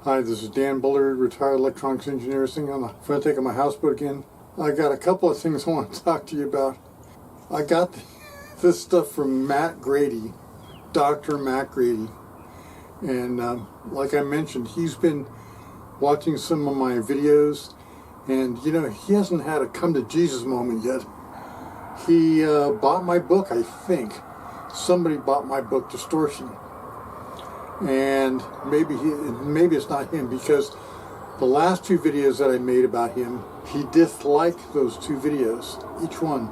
Hi, this is Dan Bullard, retired electronics engineer, sitting on the front deck of my houseboat again. I got a couple of things I want to talk to you about. I got this stuff from Mack Grady, Dr. Mack Grady. And like I mentioned, he's been watching some of my videos, and you know, he hasn't had a come to Jesus moment yet. He bought my book, I think. Somebody bought my book, Distortion. And maybe it's not him, because the last two videos that I made about him, he disliked those two videos, each one.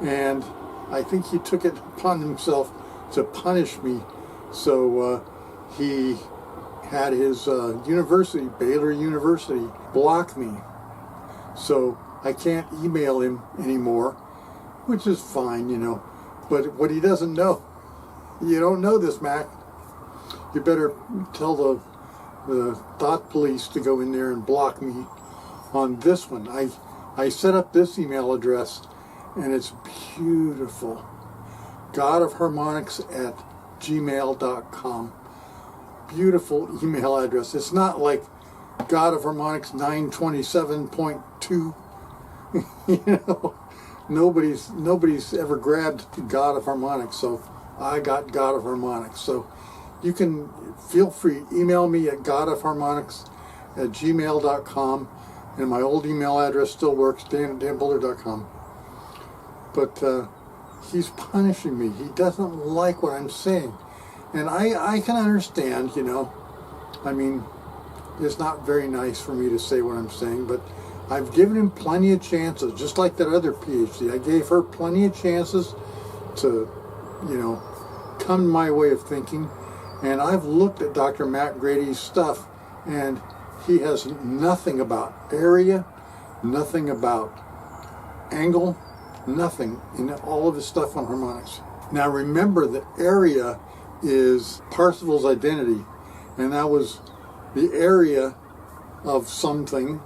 And I think he took it upon himself to punish me. So he had his university, Baylor University, block me. So I can't email him anymore, which is fine, you know. But what he doesn't know, you don't know this, Mac. You better tell the thought police to go in there and block me on this one. I set up this email address, and it's beautiful. godofharmonics@gmail.com. Beautiful email address. It's not like God of Harmonics 927.2. You know, nobody's ever grabbed God of Harmonics, so I got God of Harmonics. So you can feel free, email me at godofharmonics@gmail.com, and my old email address still works, dan@danbullard.com. But he's punishing me. He doesn't like what I'm saying. And I can understand, you know. I mean, it's not very nice for me to say what I'm saying, but I've given him plenty of chances, just like that other PhD. I gave her plenty of chances to, you know, come my way of thinking. And I've looked at Dr. Mack Grady's stuff, and he has nothing about area, nothing about angle, nothing in all of his stuff on harmonics. Now remember that area is Parsifal's identity, and that was the area of something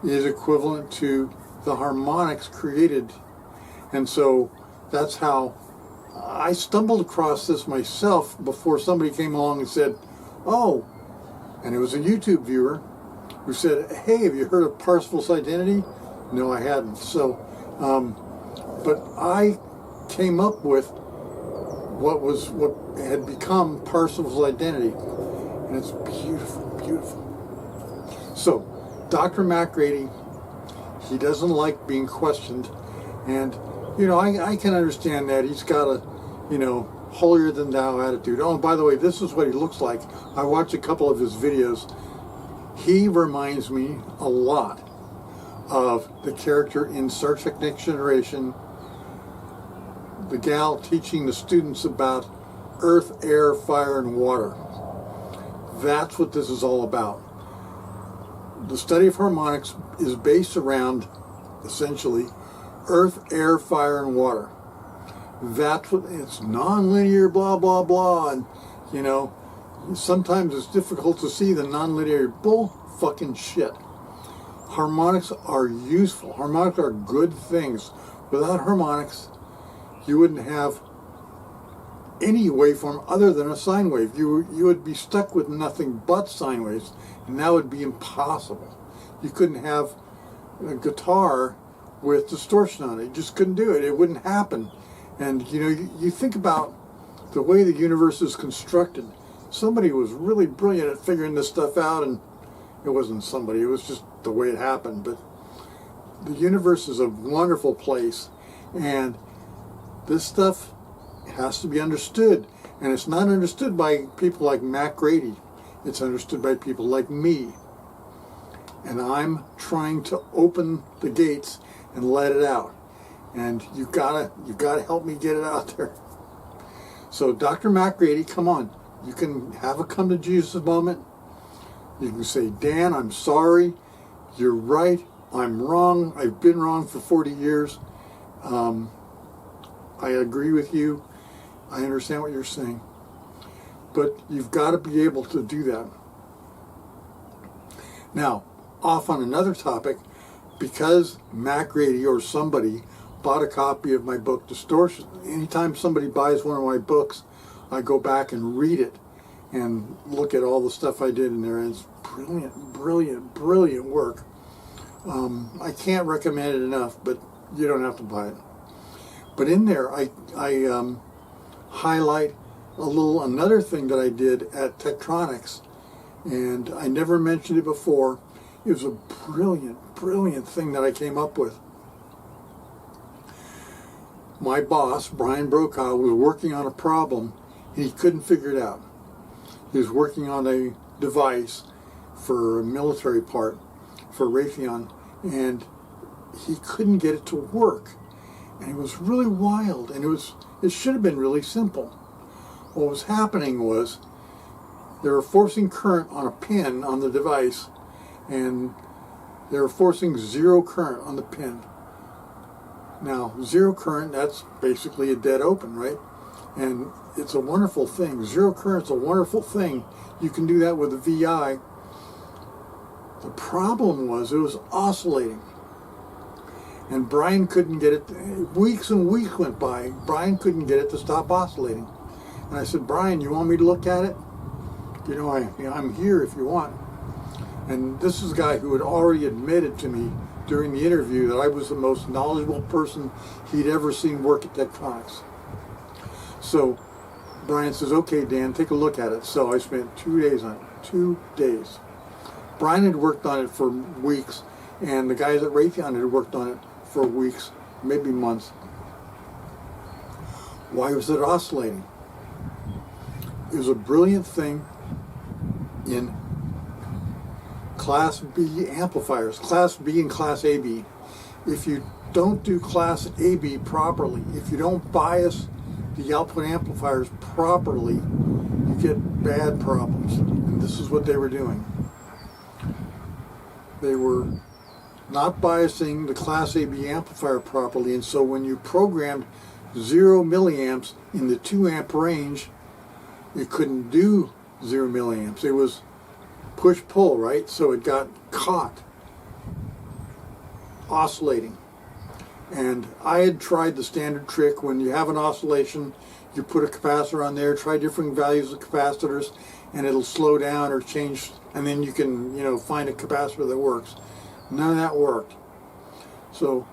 is equivalent to the harmonics created. And so that's how I stumbled across this myself before somebody came along and said, oh, and it was a YouTube viewer who said, hey, have you heard of Parsifal's identity? No, I hadn't. So, but I came up with what had become Parsifal's identity, and it's beautiful, beautiful. So, Dr. Mack Grady, he doesn't like being questioned, and you know, I can understand that. He's got a, you know, holier than thou attitude. Oh, and by the way, this is what he looks like. I watched a couple of his videos. He reminds me a lot of the character in Star Trek Next Generation, the gal teaching the students about earth, air, fire, and water. That's what this is all about. The study of harmonics is based around, essentially, earth, air, fire, and water. That's what it's nonlinear, blah, blah, blah. And, you know, sometimes it's difficult to see the nonlinear bull fucking shit. Harmonics are useful. Harmonics are good things. Without harmonics, you wouldn't have any waveform other than a sine wave. You would be stuck with nothing but sine waves, and that would be impossible. You couldn't have a guitar with distortion on it. You just couldn't do it. It wouldn't happen. And you know, you think about the way the universe is constructed. Somebody was really brilliant at figuring this stuff out, and it wasn't somebody, it was just the way it happened. But the universe is a wonderful place, and this stuff has to be understood. And it's not understood by people like Mack Grady. It's understood by people like me. And I'm trying to open the gates and let it out. And you've gotta help me get it out there. So Dr. Mack Grady, come on. You can have a come to Jesus moment. You can say, Dan, I'm sorry. You're right. I'm wrong. I've been wrong for 40 years. I agree with you. I understand what you're saying. But you've got to be able to do that. Now, off on another topic, because Mack Grady or somebody bought a copy of my book, Distortion, anytime somebody buys one of my books, I go back and read it. and look at all the stuff I did in there. And it's brilliant, brilliant, brilliant work. I can't recommend it enough, but you don't have to buy it. But in there, I highlight another thing that I did at Tektronix, and I never mentioned it before. It was a brilliant, brilliant thing that I came up with. My boss, Brian Brokaw, was working on a problem and he couldn't figure it out. He was working on a device for a military part for Raytheon, and he couldn't get it to work. And it was really wild, and it should have been really simple. What was happening was they were forcing current on a pin on the device, and they were forcing zero current on the pin. Now, zero current, that's basically a dead open, right? And it's a wonderful thing. Zero current's a wonderful thing. You can do that with a VI. The problem was it was oscillating. And Brian couldn't get it. Weeks and weeks went by. Brian couldn't get it to stop oscillating. And I said, Brian, you want me to look at it? You know, I'm here if you want. And this is a guy who had already admitted to me during the interview that I was the most knowledgeable person he'd ever seen work at Tektronix. So Brian says, okay, Dan, take a look at it. So I spent 2 days on it. 2 days. Brian had worked on it for weeks, and the guys at Raytheon had worked on it for weeks, maybe months. Why was it oscillating? It was a brilliant thing in Class B amplifiers, Class B and Class AB. If you don't do Class AB properly, if you don't bias the output amplifiers properly, you get bad problems. And this is what they were doing. They were not biasing the Class AB amplifier properly, and so when you programmed 0 milliamps in the 2 amp range, it couldn't do 0 milliamps. It was push-pull, right? So it got caught oscillating. And I had tried the standard trick. When you have an oscillation, you put a capacitor on there, try different values of capacitors, and it'll slow down or change, and then you can, you know, find a capacitor that works. None of that worked. So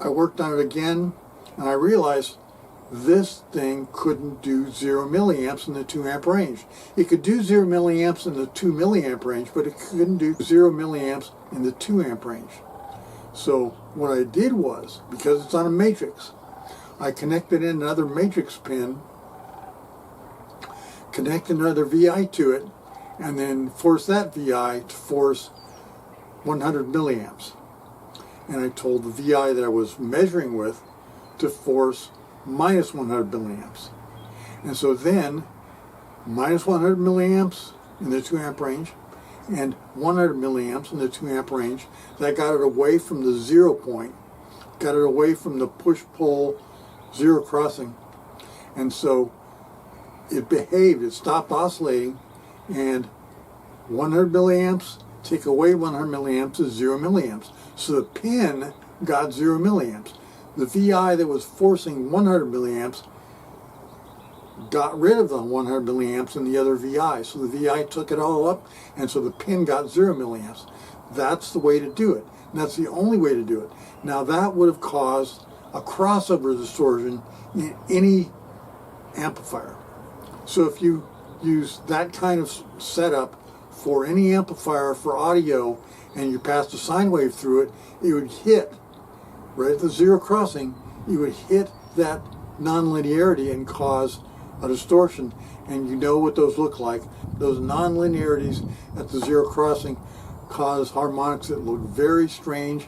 I worked on it again, and I realized this thing couldn't do 0 milliamps in the 2 amp range. It could do 0 milliamps in the 2 milliamp range, but it couldn't do 0 milliamps in the 2 amp range. So what I did was, because it's on a matrix, I connected in another matrix pin, connected another VI to it, and then forced that VI to force 100 milliamps. And I told the VI that I was measuring with to force minus 100 milliamps. And so then, minus 100 milliamps in the 2 amp range, and 100 milliamps in the 2 amp range, that got it away from the 0 point, got it away from the push-pull zero crossing. And so it behaved, it stopped oscillating, and 100 milliamps, take away 100 milliamps is 0 milliamps. So the pin got 0 milliamps. The VI that was forcing 100 milliamps got rid of the 100 milliamps in the other VI. So the VI took it all up, and so the pin got 0 milliamps. That's the way to do it. And that's the only way to do it. Now that would have caused a crossover distortion in any amplifier. So if you use that kind of setup for any amplifier for audio and you passed a sine wave through it, it would hit right at the zero crossing, you would hit that nonlinearity and cause a distortion. And you know what those look like. Those nonlinearities at the zero crossing cause harmonics that look very strange.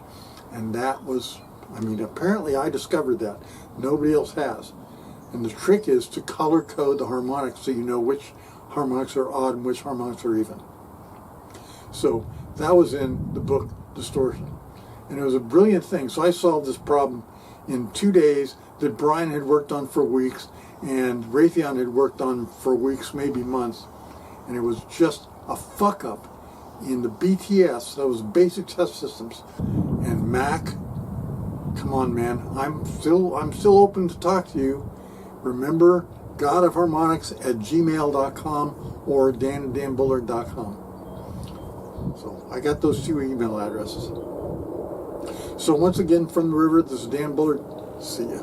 And that was, I mean, apparently I discovered that. Nobody else has. And the trick is to color code the harmonics so you know which harmonics are odd and which harmonics are even. So that was in the book Distortion. And it was a brilliant thing. So I solved this problem in 2 days that Brian had worked on for weeks and Raytheon had worked on for weeks, maybe months. And it was just a fuck up in the BTS, those basic test systems. And Mack, come on man, I'm still open to talk to you. Remember godofharmonics@gmail.com or danbullard.com. So I got those 2 email addresses. So once again, from the river, this is Dan Bullard. See ya.